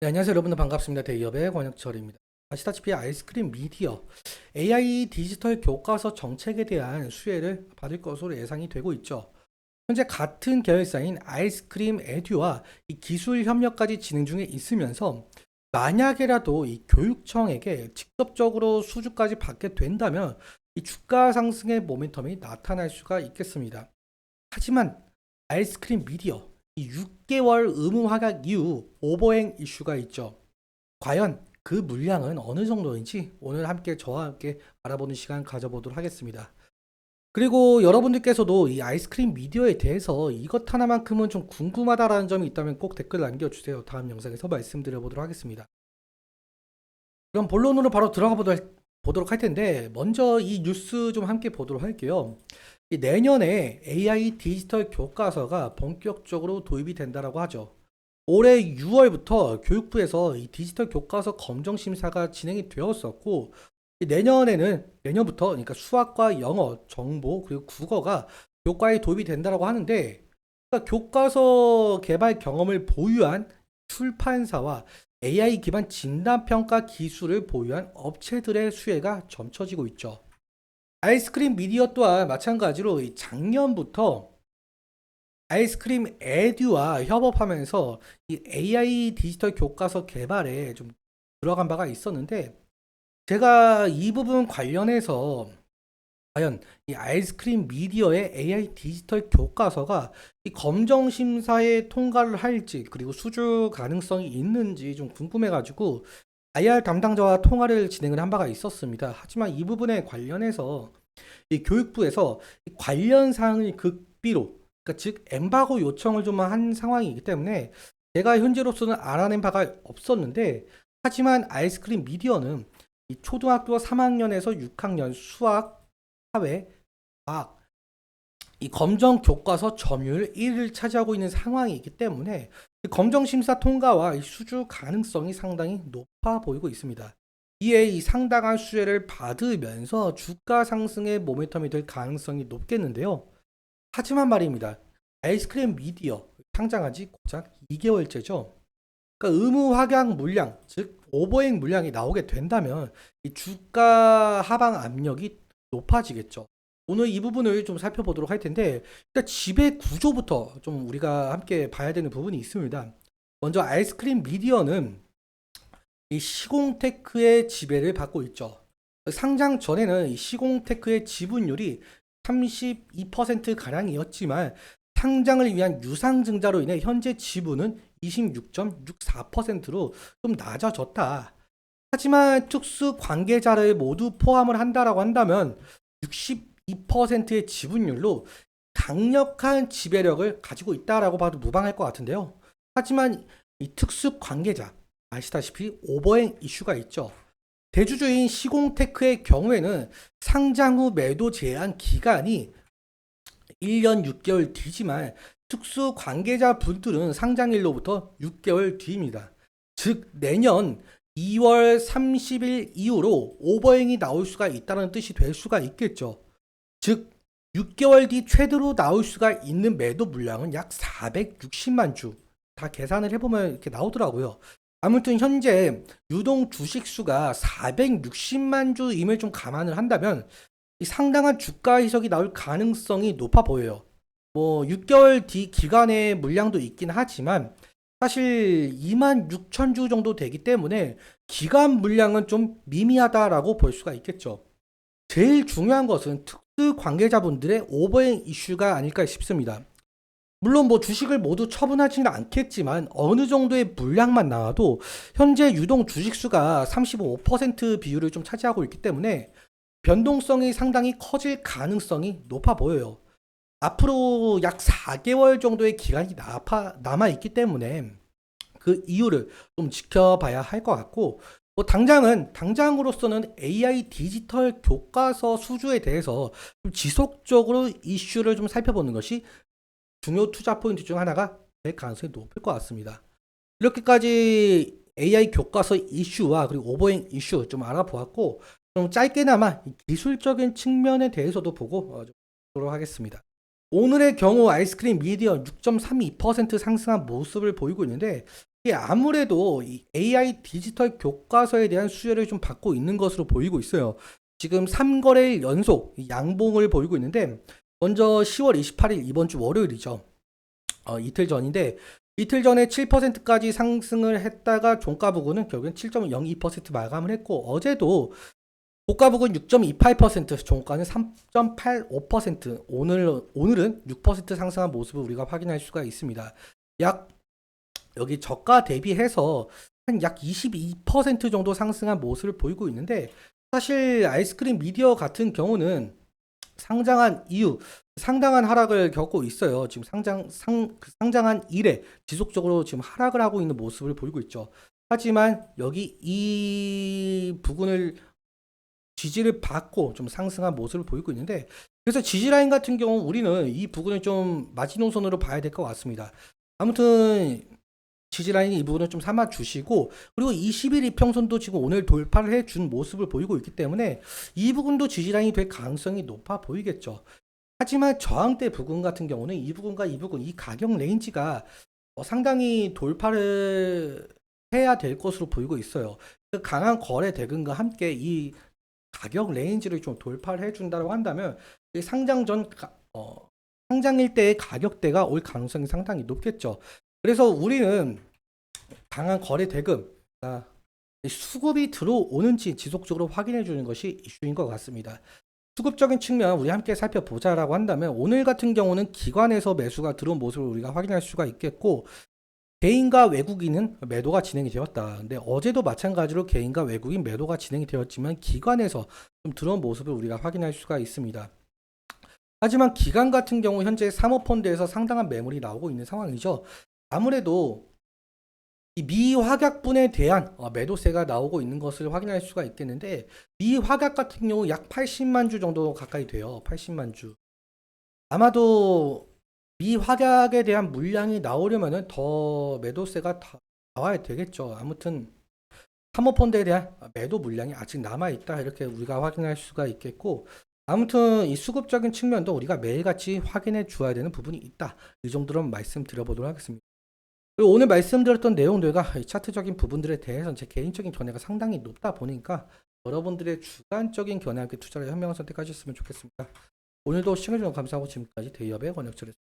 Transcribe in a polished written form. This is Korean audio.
네, 안녕하세요 여러분들 반갑습니다. 대기업의 권혁철입니다. 아시다시피 아이스크림 미디어 AI 디지털 교과서 정책에 대한 수혜를 받을 것으로 예상이 되고 있죠. 현재 같은 계열사인 아이스크림 에듀와 이 기술 협력까지 진행 중에 있으면서 만약에라도 이 교육청에게 직접적으로 수주까지 받게 된다면 이 주가 상승의 모멘텀이 나타날 수가 있겠습니다. 하지만 아이스크림 미디어 이 6개월 의무 확약 이후 오버행 이슈가 있죠. 과연 그 물량은 어느 정도인지 오늘 함께 저와 함께 알아보는 시간 가져보도록 하겠습니다. 그리고 여러분들께서도 이 아이스크림 미디어에 대해서 이것 하나만큼은 좀 궁금하다라는 점이 있다면 꼭 댓글 남겨주세요. 다음 영상에서 말씀드려보도록 하겠습니다. 그럼 본론으로 바로 들어가 보도록 할 텐데 먼저 이 뉴스 좀 함께 보도록 할게요. 이 내년에 AI 디지털 교과서가 본격적으로 도입이 된다라고 하죠. 올해 6월부터 교육부에서 이 디지털 교과서 검정 심사가 진행이 되었었고 이 내년부터 그러니까 수학과 영어, 정보 그리고 국어가 교과에 도입이 된다라고 하는데 그러니까 교과서 개발 경험을 보유한 출판사와 AI 기반 진단 평가 기술을 보유한 업체들의 수혜가 점쳐지고 있죠. 아이스크림 미디어 또한 마찬가지로 이 작년부터 아이스크림 에듀와 협업하면서 이 AI 디지털 교과서 개발에 좀 들어간 바가 있었는데 제가 이 부분 관련해서 과연 이 아이스크림 미디어의 AI 디지털 교과서가 이 검정 심사에 통과를 할지 그리고 수주 가능성이 있는지 좀 궁금해가지고 IR 담당자와 통화를 진행을 한 바가 있었습니다. 하지만 이 부분에 관련해서 이 교육부에서 이 관련 사항을 극비로 그러니까 즉 엠바고 요청을 좀 한 상황이기 때문에 제가 현재로서는 알아낸 바가 없었는데 하지만 아이스크림 미디어는 이 초등학교 3학년에서 6학년 수학, 사회, 과학 이 검정 교과서 점유율 1위를 차지하고 있는 상황이기 때문에 이 검정 심사 통과와 이 수주 가능성이 상당히 높아 보이고 있습니다. 이에 이 상당한 수혜를 받으면서 주가 상승의 모멘텀이 될 가능성이 높겠는데요. 하지만 말입니다. 아이스크림 미디어 상장한 지 고작 2개월째죠. 그러니까 의무 확약 물량, 즉 오버행 물량이 나오게 된다면 이 주가 하방 압력이 높아지겠죠. 오늘 이 부분을 좀 살펴보도록 할 텐데 일단 지배 구조부터 좀 우리가 함께 봐야 되는 부분이 있습니다. 먼저 아이스크림 미디어는 이 시공테크의 지배를 받고 있죠. 상장 전에는 이 시공테크의 지분율이 32% 가량이었지만 상장을 위한 유상증자로 인해 현재 지분은 26.64%로 좀 낮아졌다. 하지만 특수 관계자를 모두 포함을 한다라고 한다면 62%의 지분율로 강력한 지배력을 가지고 있다라고 봐도 무방할 것 같은데요. 하지만 이 특수 관계자 아시다시피 오버행 이슈가 있죠. 대주주인 시공테크의 경우에는 상장 후 매도 제한 기간이 1년 6개월 뒤지만 특수 관계자 분들은 상장일로부터 6개월 뒤입니다. 즉 내년 2월 30일 이후로 오버행이 나올 수가 있다는 뜻이 될 수가 있겠죠. 즉 6개월 뒤 최대로 나올 수가 있는 매도 물량은 약 460만 주. 다 계산을 해보면 이렇게 나오더라고요. 아무튼 현재 유동 주식 수가 460만 주임을 좀 감안을 한다면 이 상당한 주가 희석이 나올 가능성이 높아 보여요. 뭐 6개월 뒤 기간의 물량도 있긴 하지만 사실 2만 6천 주 정도 되기 때문에 기간 물량은 좀 미미하다라고 볼 수가 있겠죠. 제일 중요한 것은 특수 관계자분들의 오버행 이슈가 아닐까 싶습니다. 물론 뭐 주식을 모두 처분하지는 않겠지만 어느 정도의 물량만 나와도 현재 유동 주식 수가 35% 비율을 좀 차지하고 있기 때문에 변동성이 상당히 커질 가능성이 높아 보여요. 앞으로 약 4개월 정도의 기간이 남아 있기 때문에 그 이유를 좀 지켜봐야 할 것 같고 뭐 당장으로서는 AI 디지털 교과서 수주에 대해서 좀 지속적으로 이슈를 좀 살펴보는 것이 중요 투자 포인트 중 하나가 될 가능성이 높을 것 같습니다. 이렇게까지 AI 교과서 이슈와 그리고 오버행 이슈 좀 알아보았고 좀 짧게나마 기술적인 측면에 대해서도 보고 좀 보도록 하겠습니다. 오늘의 경우 아이스크림 미디어 6.32% 상승한 모습을 보이고 있는데 이게 아무래도 이 AI 디지털 교과서에 대한 수혜를 좀 받고 있는 것으로 보이고 있어요. 지금 3거래일 연속 이 양봉을 보이고 있는데 먼저 10월 28일 이번 주 월요일이죠. 이틀 전인데 이틀 전에 7%까지 상승을 했다가 종가 부근은 결국엔 7.02% 마감을 했고 어제도 고가 부근 6.28%, 종가는 3.85%, 오늘은 6% 상승한 모습을 우리가 확인할 수가 있습니다. 약 여기 저가 대비해서 한 약 22% 정도 상승한 모습을 보이고 있는데 사실 아이스크림 미디어 같은 경우는 상장한 이후 상당한 하락을 겪고 있어요. 지금 상장한 이래 지속적으로 지금 하락을 하고 있는 모습을 보이고 있죠. 하지만 여기 이 부분을 지지를 받고 좀 상승한 모습을 보이고 있는데 그래서 지지 라인 같은 경우 우리는 이 부분을 좀 마지노선으로 봐야 될 것 같습니다. 아무튼 지지 라인 이 부분을 좀 삼아 주시고 그리고 20일 이평선도 지금 오늘 돌파를 해준 모습을 보이고 있기 때문에 이 부분도 지지 라인이 될 가능성이 높아 보이겠죠. 하지만 저항대 부분 같은 경우는 이 부분과 이 부분 이 가격 레인지가 상당히 돌파를 해야 될 것으로 보이고 있어요. 그 강한 거래 대금과 함께 이 가격 레인지를 좀 돌파를 해준다고 한다면 상장 전 상장일 때의 가격대가 올 가능성이 상당히 높겠죠. 그래서 우리는 강한 거래 대금, 수급이 들어오는지 지속적으로 확인해 주는 것이 이슈인 것 같습니다. 수급적인 측면 우리 함께 살펴보자라고 한다면 오늘 같은 경우는 기관에서 매수가 들어온 모습을 우리가 확인할 수가 있겠고 개인과 외국인은 매도가 진행이 되었다. 근데 어제도 마찬가지로 개인과 외국인 매도가 진행이 되었지만 기관에서 좀 들어온 모습을 우리가 확인할 수가 있습니다. 하지만 기관 같은 경우 현재 사모펀드에서 상당한 매물이 나오고 있는 상황이죠. 아무래도 이 미확약분에 대한 매도세가 나오고 있는 것을 확인할 수가 있겠는데 미확약 같은 경우 약 80만 주 정도 가까이 돼요. 80만 주. 아마도 미확약에 대한 물량이 나오려면은 더 매도세가 나와야 되겠죠. 아무튼 사모펀드에 대한 매도 물량이 아직 남아 있다 이렇게 우리가 확인할 수가 있겠고 아무튼 이 수급적인 측면도 우리가 매일같이 확인해 주어야 되는 부분이 있다. 이 정도로 말씀드려보도록 하겠습니다. 그리고 오늘 말씀드렸던 내용들과 이 차트적인 부분들에 대해서는 제 개인적인 견해가 상당히 높다 보니까 여러분들의 주관적인 견해와 함께 투자를 현명한 선택하셨으면 좋겠습니다. 오늘도 시청해주셔서 감사하고 지금까지 대기업의 권혁철이었습니다.